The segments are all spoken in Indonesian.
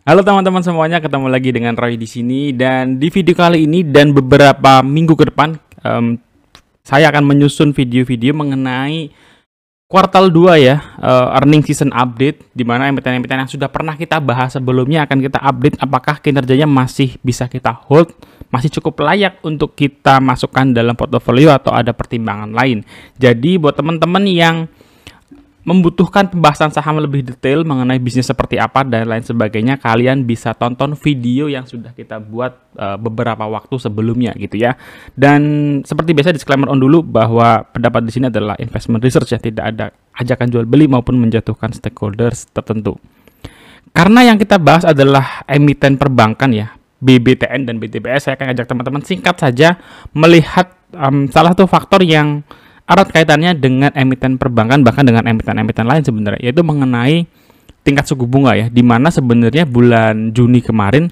Halo teman-teman semuanya, ketemu lagi dengan Roy di sini dan di video kali ini dan beberapa minggu ke depan saya akan menyusun video-video mengenai kuartal 2 ya, earning season update di mana emiten-emiten yang sudah pernah kita bahas sebelumnya akan kita update apakah kinerjanya masih bisa kita hold, masih cukup layak untuk kita masukkan dalam portofolio atau ada pertimbangan lain. Jadi buat teman-teman yang membutuhkan pembahasan saham lebih detail mengenai bisnis seperti apa dan lain sebagainya, kalian bisa tonton video yang sudah kita buat beberapa waktu sebelumnya gitu ya. Dan seperti biasa disclaimer on dulu bahwa pendapat di sini adalah investment research ya, tidak ada ajakan jual beli maupun menjatuhkan stakeholders tertentu. Karena yang kita bahas adalah emiten perbankan ya, BBTN dan BTPS, saya akan ajak teman-teman singkat saja melihat salah satu faktor yang erat kaitannya dengan emiten perbankan bahkan dengan emiten-emiten lain sebenarnya, yaitu mengenai tingkat suku bunga ya, di mana sebenarnya bulan Juni kemarin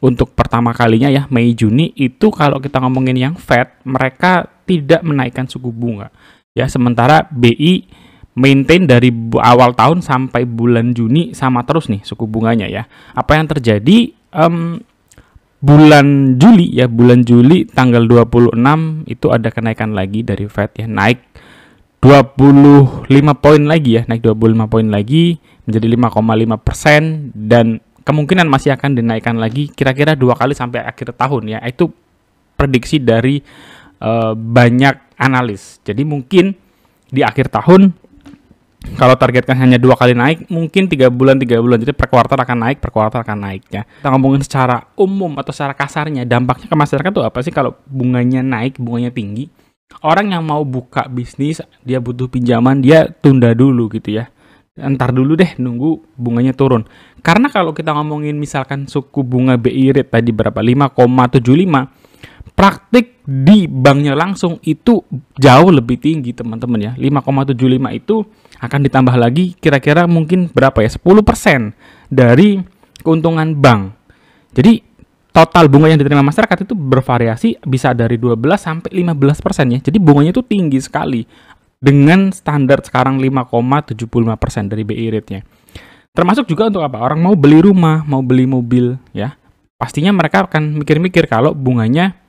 untuk pertama kalinya ya, Mei Juni itu kalau kita ngomongin yang Fed, mereka tidak menaikkan suku bunga ya, sementara BI maintain dari awal tahun sampai bulan Juni sama terus nih suku bunganya ya. Apa yang terjadi bulan Juli tanggal 26 itu ada kenaikan lagi dari Fed ya, naik 25 poin lagi ya, naik 25 poin lagi menjadi 5,5% dan kemungkinan masih akan dinaikkan lagi kira-kira 2 kali sampai akhir tahun ya. Itu prediksi dari banyak analis. Jadi mungkin di akhir tahun kalau targetkan hanya 2 kali naik, mungkin 3 bulan, jadi per kuartal akan naik ya. Kita ngomongin secara umum atau secara kasarnya, dampaknya ke masyarakat tuh apa sih kalau bunganya naik, bunganya tinggi? Orang yang mau buka bisnis, dia butuh pinjaman, dia tunda dulu gitu ya. Entar dulu deh, nunggu bunganya turun. Karena kalau kita ngomongin misalkan suku bunga BI rate tadi berapa? 5,75. Praktik di banknya langsung itu jauh lebih tinggi teman-teman ya. 5,75 itu akan ditambah lagi kira-kira mungkin berapa ya, 10% dari keuntungan bank. Jadi total bunga yang diterima masyarakat itu bervariasi bisa dari 12 sampai 15% ya. Jadi bunganya itu tinggi sekali dengan standar sekarang 5,75% dari BI rate-nya. Termasuk juga untuk apa? Orang mau beli rumah, mau beli mobil ya. Pastinya mereka akan mikir-mikir kalau bunganya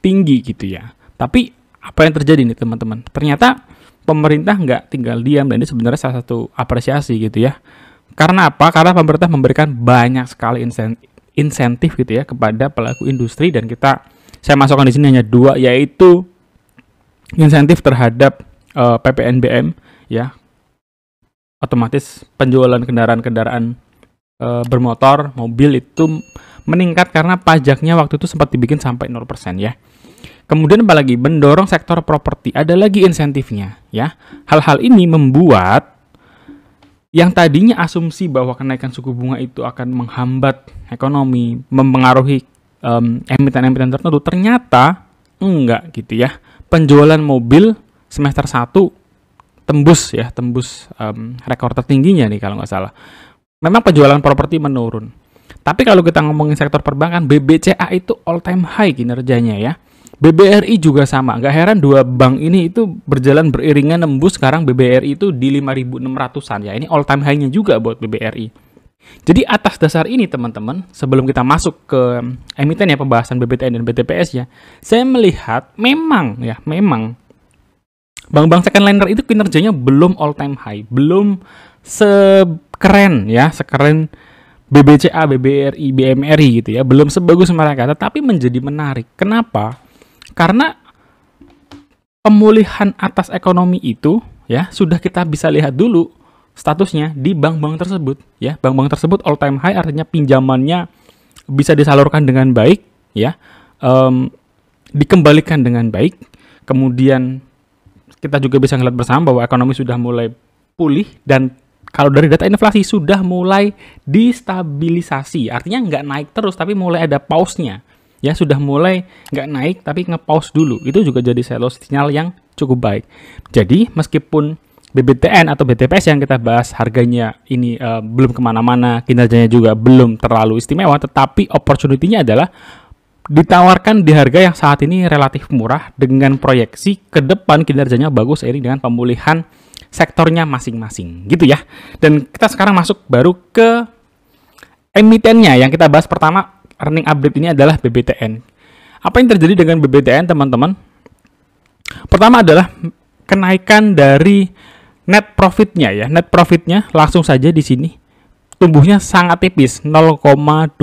tinggi gitu ya. Tapi apa yang terjadi nih teman-teman? Ternyata pemerintah nggak tinggal diam dan ini sebenarnya salah satu apresiasi gitu ya. Karena apa? Karena pemerintah memberikan banyak sekali insentif gitu ya kepada pelaku industri dan saya masukkan di sini hanya 2, yaitu insentif terhadap PPNBM ya. Otomatis penjualan kendaraan-kendaraan bermotor, mobil itu meningkat karena pajaknya waktu itu sempat dibikin sampai 0% ya. Kemudian apalagi mendorong sektor properti, ada lagi insentifnya ya. Hal-hal ini membuat yang tadinya asumsi bahwa kenaikan suku bunga itu akan menghambat ekonomi, mempengaruhi emiten-emiten tertentu, ternyata enggak gitu ya. Penjualan mobil semester 1 tembus rekor tertingginya nih kalau nggak salah. Memang penjualan properti menurun. Tapi kalau kita ngomongin sektor perbankan, BBCA itu all time high kinerjanya ya. BBRI juga sama. Gak heran dua bank ini itu berjalan beriringan nembus sekarang BBRI itu di 5.600-an ya. Ini all time high-nya juga buat BBRI. Jadi atas dasar ini teman-teman, sebelum kita masuk ke emiten ya, pembahasan BBTN dan BTPS ya, saya melihat memang bank-bank second liner itu kinerjanya belum all time high, belum sekeren BBCA, BBRI, BMRI gitu ya, belum sebagus mereka, tetapi menjadi menarik. Kenapa? Karena pemulihan atas ekonomi itu ya sudah kita bisa lihat dulu statusnya di bank-bank tersebut ya. Bank-bank tersebut all time high, artinya pinjamannya bisa disalurkan dengan baik ya, dikembalikan dengan baik. Kemudian kita juga bisa melihat bersama bahwa ekonomi sudah mulai pulih dan kalau dari data inflasi sudah mulai distabilisasi, artinya nggak naik terus tapi mulai ada pause-nya. Ya, sudah mulai nggak naik tapi nge-pause dulu. Itu juga jadi sinyal yang cukup baik. Jadi meskipun BBTN atau BTPS yang kita bahas harganya ini belum kemana-mana, kinerjanya juga belum terlalu istimewa, tetapi opportunity-nya adalah ditawarkan di harga yang saat ini relatif murah dengan proyeksi ke depan kinerjanya bagus seiring dengan pemulihan sektornya masing-masing gitu ya. Dan kita sekarang masuk baru ke emitennya yang kita bahas pertama earning update ini adalah BBTN. Apa yang terjadi dengan BBTN, teman-teman? Pertama adalah kenaikan dari net profitnya ya. Net profitnya langsung saja di sini tumbuhnya sangat tipis, 0,23%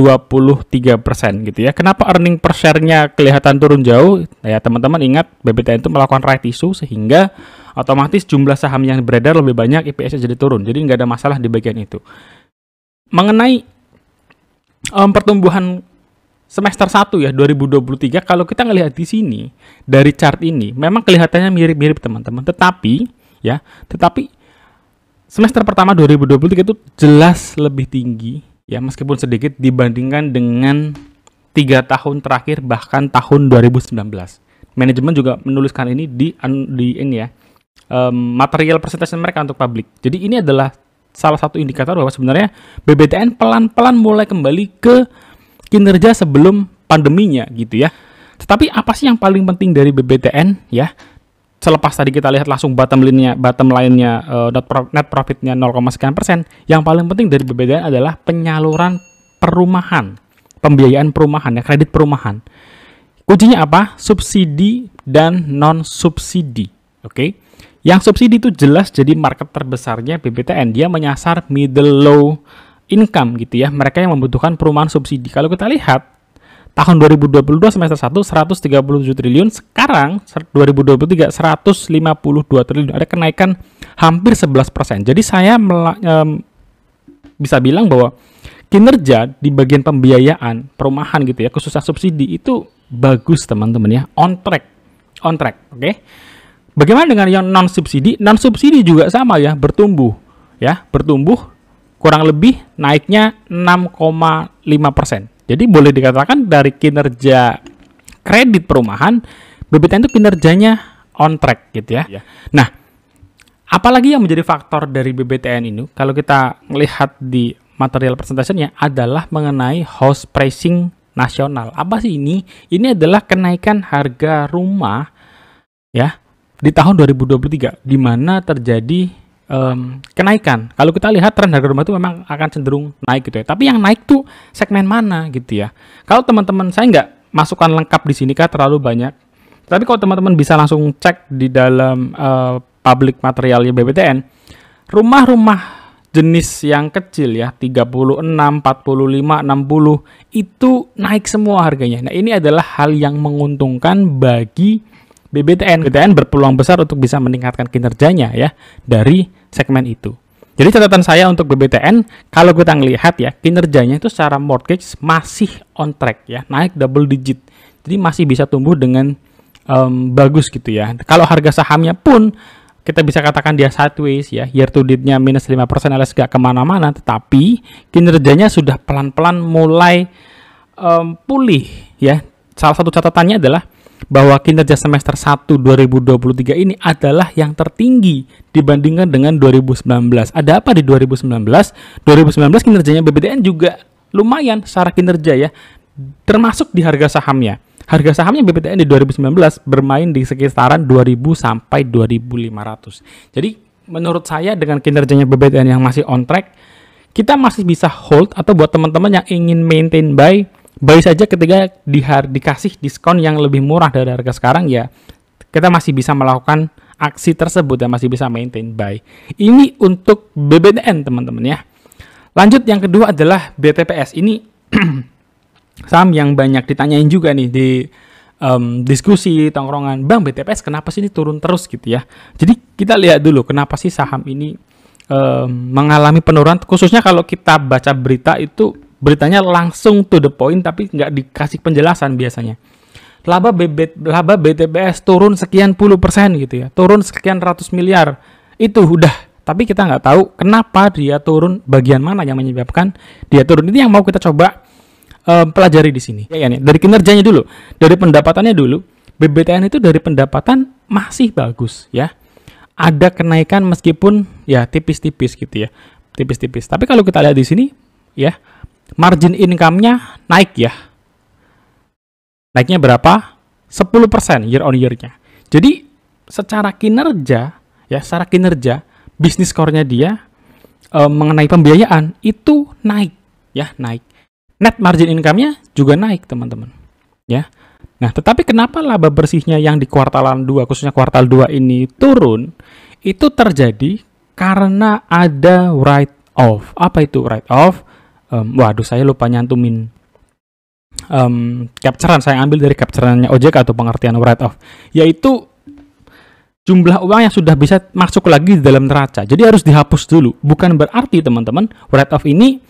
gitu ya. Kenapa earning per share-nya kelihatan turun jauh? Ya, teman-teman ingat BBTN itu melakukan right issue sehingga otomatis jumlah saham yang beredar lebih banyak, EPS-nya jadi turun. Jadi nggak ada masalah di bagian itu. Mengenai pertumbuhan semester 1 ya 2023, kalau kita ngelihat di sini dari chart ini memang kelihatannya mirip-mirip teman-teman, tetapi semester pertama 2023 itu jelas lebih tinggi ya, meskipun sedikit dibandingkan dengan 3 tahun terakhir bahkan tahun 2019. Manajemen juga menuliskan ini di ini ya, material presentation mereka untuk publik. Jadi ini adalah salah satu indikator bahwa sebenarnya BBTN pelan-pelan mulai kembali ke kinerja sebelum pandeminya gitu ya. Tetapi apa sih yang paling penting dari BBTN ya? Selepas tadi kita lihat langsung bottom line-nya net profit-nya 0,sekian%, yang paling penting dari BBTN adalah penyaluran perumahan, pembiayaan perumahan ya, kredit perumahan. Kuncinya apa? Subsidi dan non-subsidi. Oke. Yang subsidi itu jelas jadi market terbesarnya BBTN. Dia menyasar middle low income gitu ya, mereka yang membutuhkan perumahan subsidi. Kalau kita lihat tahun 2022 semester 1 137 triliun, sekarang 2023 152 triliun. Ada kenaikan hampir 11%. Jadi saya bisa bilang bahwa kinerja di bagian pembiayaan perumahan gitu ya, khususnya subsidi itu bagus teman-teman ya, on track. Oke. Bagaimana dengan yang non subsidi? Non subsidi juga sama ya, bertumbuh kurang lebih naiknya 6,5%. Jadi boleh dikatakan dari kinerja kredit perumahan, BBTN itu kinerjanya on track gitu ya. Nah, apalagi yang menjadi faktor dari BBTN ini, kalau kita melihat di material presentasinya adalah mengenai house pricing nasional. Apa sih ini? Ini adalah kenaikan harga rumah ya di tahun 2023, di mana terjadi kenaikan. Kalau kita lihat tren harga rumah itu memang akan cenderung naik gitu ya. Tapi yang naik tuh segmen mana gitu ya. Kalau teman-teman, saya nggak masukkan lengkap di sini kan terlalu banyak. Tapi kalau teman-teman bisa langsung cek di dalam public materialnya BBTN, rumah-rumah jenis yang kecil ya 36, 45, 60 itu naik semua harganya. Nah, ini adalah hal yang menguntungkan bagi BBTN. BBTN berpeluang besar untuk bisa meningkatkan kinerjanya ya dari segmen itu. Jadi catatan saya untuk BBTN, kalau kita ngelihat ya, kinerjanya itu secara mortgage masih on track ya, naik double digit. Jadi masih bisa tumbuh dengan bagus gitu ya. Kalau harga sahamnya pun kita bisa katakan dia sideways ya, year to date-nya minus 5% alias gak kemana-mana, tetapi kinerjanya sudah pelan-pelan mulai pulih ya. Salah satu catatannya adalah bahwa kinerja semester 1 2023 ini adalah yang tertinggi dibandingkan dengan 2019. Ada apa di 2019? 2019 kinerjanya BBTN juga lumayan secara kinerja ya, termasuk di harga sahamnya. Harga sahamnya BBTN di 2019 bermain di sekitaran 2000 sampai 2500. Jadi menurut saya dengan kinerjanya BBTN yang masih on track, kita masih bisa hold, atau buat teman-teman yang ingin maintain buy saja ketika dikasih diskon yang lebih murah dari harga sekarang ya, kita masih bisa melakukan aksi tersebut dan masih bisa maintain buy. Ini untuk BBTN teman-teman ya. Lanjut, yang kedua adalah BTPS. Ini saham yang banyak ditanyain juga nih di diskusi tongkrongan, Bang, BTPS kenapa sih ini turun terus gitu ya. Jadi kita lihat dulu kenapa sih saham ini mengalami penurunan, khususnya kalau kita baca berita itu beritanya langsung to the point tapi nggak dikasih penjelasan biasanya. Laba BTPS turun sekian puluh persen gitu ya, turun sekian ratus miliar, itu udah. Tapi kita nggak tahu kenapa dia turun, bagian mana yang menyebabkan dia turun. Ini yang mau kita coba pelajari di sini. Ya, nih, dari kinerjanya dulu, dari pendapatannya dulu, BBTN itu dari pendapatan masih bagus ya. Ada kenaikan meskipun ya tipis-tipis gitu ya, tipis-tipis. Tapi kalau kita lihat di sini ya, margin income-nya naik ya. Naiknya berapa? 10% year on year-nya. Jadi secara kinerja ya, secara kinerja bisnis core-nya dia mengenai pembiayaan itu naik ya naik. Net margin income-nya juga naik, teman-teman. Ya. Nah, tetapi kenapa laba bersihnya yang di kuartalan 2, khususnya kuartal 2 ini turun? Itu terjadi karena ada write off. Apa itu write off? Waduh, saya lupa nyantumin capturean. Saya ambil dari captureannya OJK atau pengertian write off, yaitu jumlah uang yang sudah bisa masuk lagi di dalam neraca. Jadi harus dihapus dulu. Bukan berarti, teman-teman, write off ini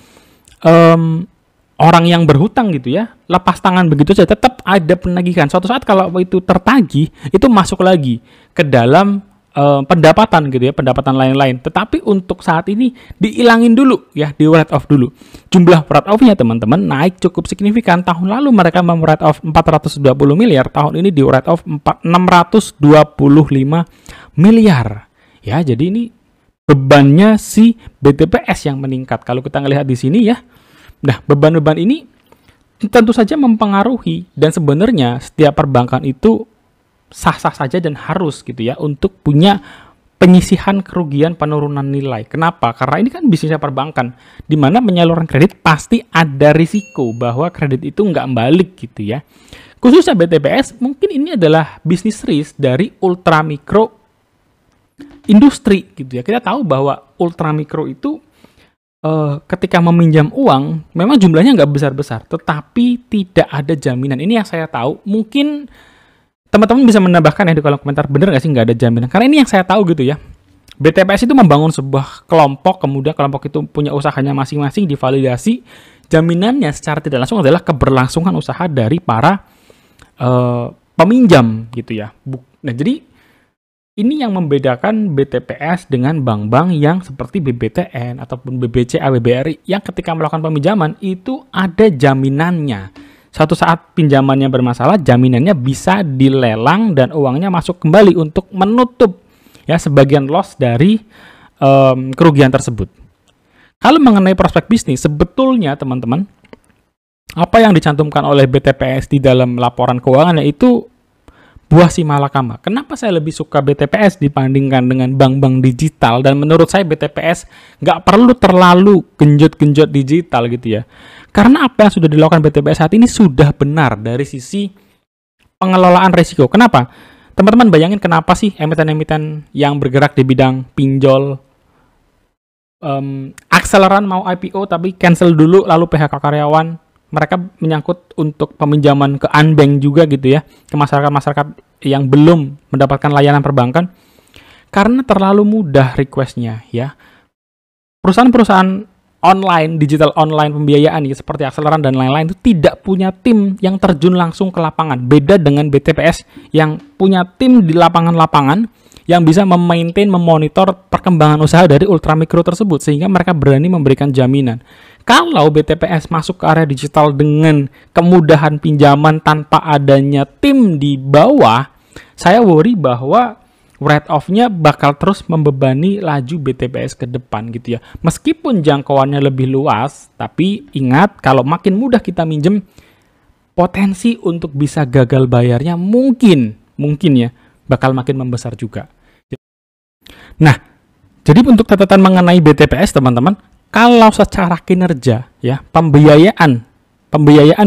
orang yang berhutang gitu ya, lepas tangan begitu saja, tetap ada penagihan. Suatu saat kalau itu tertagih, itu masuk lagi ke dalam pendapatan gitu ya, pendapatan lain-lain. Tetapi untuk saat ini diilangin dulu ya, di write off dulu. Jumlah write off-nya, teman-teman, naik cukup signifikan. Tahun lalu mereka mem-write off 420 miliar, tahun ini di write off 625 miliar. Ya, jadi ini bebannya si BTPS yang meningkat. Kalau kita ngelihat di sini ya. Nah, beban-beban ini tentu saja mempengaruhi, dan sebenarnya setiap perbankan itu sah-sah saja dan harus gitu ya untuk punya penyisihan kerugian penurunan nilai. Kenapa? Karena ini kan bisnisnya perbankan, di mana penyaluran kredit pasti ada risiko bahwa kredit itu nggak balik gitu ya. Khususnya BTPS, mungkin ini adalah bisnis risk dari ultramikro industri gitu ya. Kita tahu bahwa ultramikro itu ketika meminjam uang, memang jumlahnya nggak besar-besar, tetapi tidak ada jaminan. Ini yang saya tahu. Mungkin teman-teman bisa menambahkan ya di kolom komentar, bener nggak sih nggak ada jaminan? Karena ini yang saya tahu gitu ya. BTPS itu membangun sebuah kelompok, kemudian kelompok itu punya usahanya masing-masing, divalidasi. Jaminannya secara tidak langsung adalah keberlangsungan usaha dari para peminjam gitu ya. Nah, jadi ini yang membedakan BTPS dengan bank-bank yang seperti BBTN ataupun BBCA, BBRI yang ketika melakukan peminjaman itu ada jaminannya. Suatu saat pinjamannya bermasalah, jaminannya bisa dilelang dan uangnya masuk kembali untuk menutup ya sebagian loss dari kerugian tersebut. Kalau mengenai prospek bisnis, sebetulnya teman-teman, apa yang dicantumkan oleh BTPS di dalam laporan keuangannya itu buah si malakama. Kenapa saya lebih suka BTPS dibandingkan dengan bank-bank digital? Dan menurut saya BTPS nggak perlu terlalu genjot-genjot digital gitu ya. Karena apa yang sudah dilakukan BTPS saat ini sudah benar dari sisi pengelolaan risiko. Kenapa? Teman-teman bayangin kenapa sih emiten-emiten yang bergerak di bidang pinjol, akseleran mau IPO tapi cancel dulu lalu PHK karyawan. Mereka menyangkut untuk peminjaman ke unbank juga gitu ya, ke masyarakat-masyarakat yang belum mendapatkan layanan perbankan, karena terlalu mudah request-nya ya. Perusahaan-perusahaan online, digital online pembiayaan ya, seperti akseleran dan lain-lain itu tidak punya tim yang terjun langsung ke lapangan. Beda dengan BTPS yang punya tim di lapangan-lapangan yang bisa memaintain, memonitor perkembangan usaha dari ultramikro tersebut sehingga mereka berani memberikan jaminan. Kalau BTPS masuk ke area digital dengan kemudahan pinjaman tanpa adanya tim di bawah, saya worry bahwa write off-nya bakal terus membebani laju BTPS ke depan gitu ya. Meskipun jangkauannya lebih luas, tapi ingat kalau makin mudah kita minjem, potensi untuk bisa gagal bayarnya mungkin ya bakal makin membesar juga. Nah, jadi untuk catatan mengenai BTPS teman-teman, kalau secara kinerja ya pembiayaan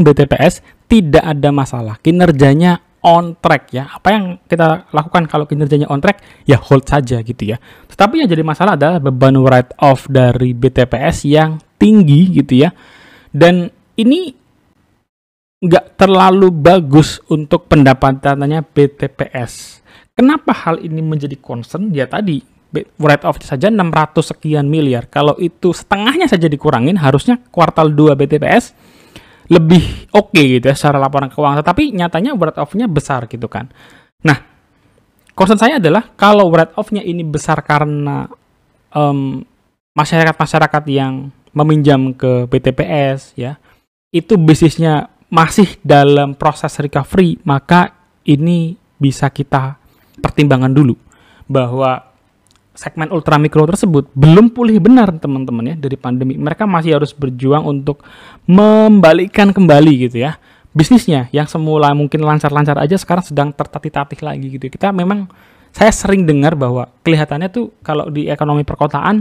BTPS tidak ada masalah, kinerjanya on track ya. Apa yang kita lakukan kalau kinerjanya on track ya hold saja gitu ya. Tetapi yang jadi masalah adalah beban write off dari BTPS yang tinggi gitu ya. Dan ini nggak terlalu bagus untuk pendapatannya BTPS. Kenapa hal ini menjadi concern? Ya tadi write off saja 600 sekian miliar. Kalau itu setengahnya saja dikurangin, harusnya kuartal 2 BTPS lebih oke gitu ya secara laporan keuangan. Tetapi nyatanya write off-nya besar gitu kan. Nah, concern saya adalah kalau write off-nya ini besar karena masyarakat-masyarakat yang meminjam ke BTPS ya, itu bisnisnya masih dalam proses recovery, maka ini bisa kita pertimbangkan dulu bahwa segmen ultramikro tersebut belum pulih benar teman-teman ya dari pandemi. Mereka masih harus berjuang untuk membalikkan kembali gitu ya bisnisnya yang semula mungkin lancar-lancar aja sekarang sedang tertatih-tatih lagi gitu. Saya sering dengar bahwa kelihatannya tuh kalau di ekonomi perkotaan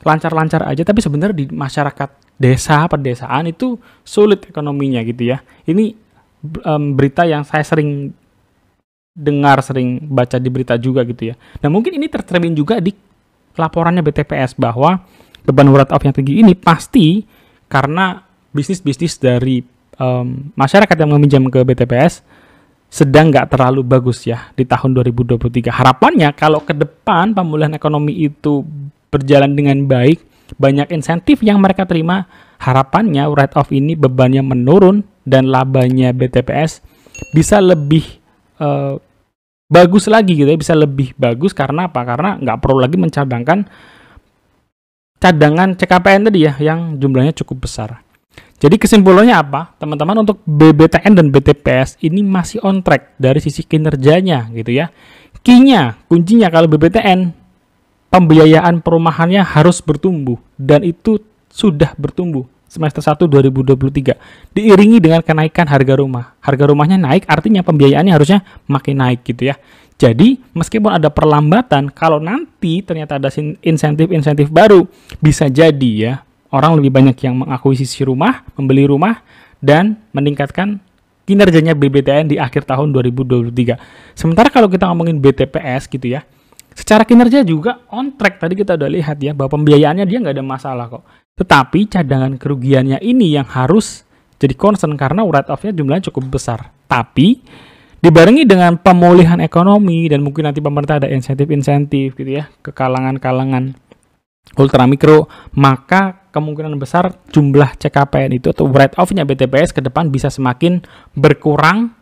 lancar-lancar aja, tapi sebenarnya di masyarakat desa, pedesaan itu sulit ekonominya gitu ya. Ini berita yang saya sering dengar, sering baca di berita juga gitu ya. Nah mungkin ini tercermin juga di laporannya BTPS bahwa beban write off yang tinggi ini pasti karena bisnis-bisnis dari masyarakat yang meminjam ke BTPS sedang nggak terlalu bagus ya di tahun 2023. Harapannya kalau ke depan pemulihan ekonomi itu berjalan dengan baik, banyak insentif yang mereka terima, harapannya write off ini bebannya menurun dan labanya BTPS bisa lebih bagus lagi gitu ya, bisa lebih bagus karena apa? Karena nggak perlu lagi mencadangkan cadangan CKPN tadi ya yang jumlahnya cukup besar. Jadi kesimpulannya apa? Teman-teman, untuk BBTN dan BTPS ini masih on track dari sisi kinerjanya gitu ya. Kuncinya kalau BBTN, pembiayaan perumahannya harus bertumbuh dan itu sudah bertumbuh semester 1 2023 diiringi dengan kenaikan harga rumah. Harga rumahnya naik, artinya pembiayaannya harusnya makin naik gitu ya. Jadi meskipun ada perlambatan, kalau nanti ternyata ada insentif-insentif baru, bisa jadi ya orang lebih banyak yang mengakuisisi rumah, membeli rumah, dan meningkatkan kinerjanya BBTN di akhir tahun 2023. Sementara kalau kita ngomongin BTPS gitu ya, secara kinerja juga on track. Tadi kita udah lihat ya bahwa pembiayaannya dia nggak ada masalah kok. Tetapi cadangan kerugiannya ini yang harus jadi concern karena write off-nya jumlahnya cukup besar. Tapi dibarengi dengan pemulihan ekonomi dan mungkin nanti pemerintah ada insentif-insentif gitu ya ke kalangan-kalangan ultramikro, maka kemungkinan besar jumlah CKPN itu atau write off-nya BTPS ke depan bisa semakin berkurang,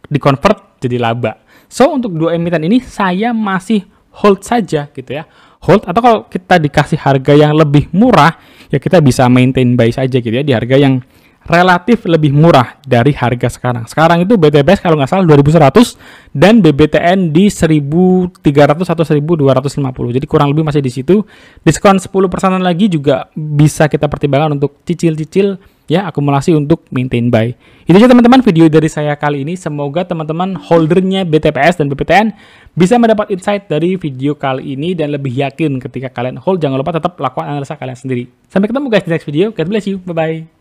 dikonvert jadi laba. So untuk dua emiten ini saya masih hold saja gitu ya. Hold, atau kalau kita dikasih harga yang lebih murah, ya kita bisa maintain buy saja gitu ya di harga yang relatif lebih murah dari harga sekarang. Sekarang itu BTPS kalau nggak salah 2.100 dan BBTN di 1.300 atau 1.250. Jadi kurang lebih masih di situ. Diskon 10% lagi juga bisa kita pertimbangkan untuk cicil-cicil ya, akumulasi untuk maintain buy. Itu aja teman-teman video dari saya kali ini. Semoga teman-teman holdernya BTPS dan BBTN bisa mendapat insight dari video kali ini dan lebih yakin ketika kalian hold. Jangan lupa tetap lakukan analisa kalian sendiri. Sampai ketemu guys di next video. God bless you. Bye-bye.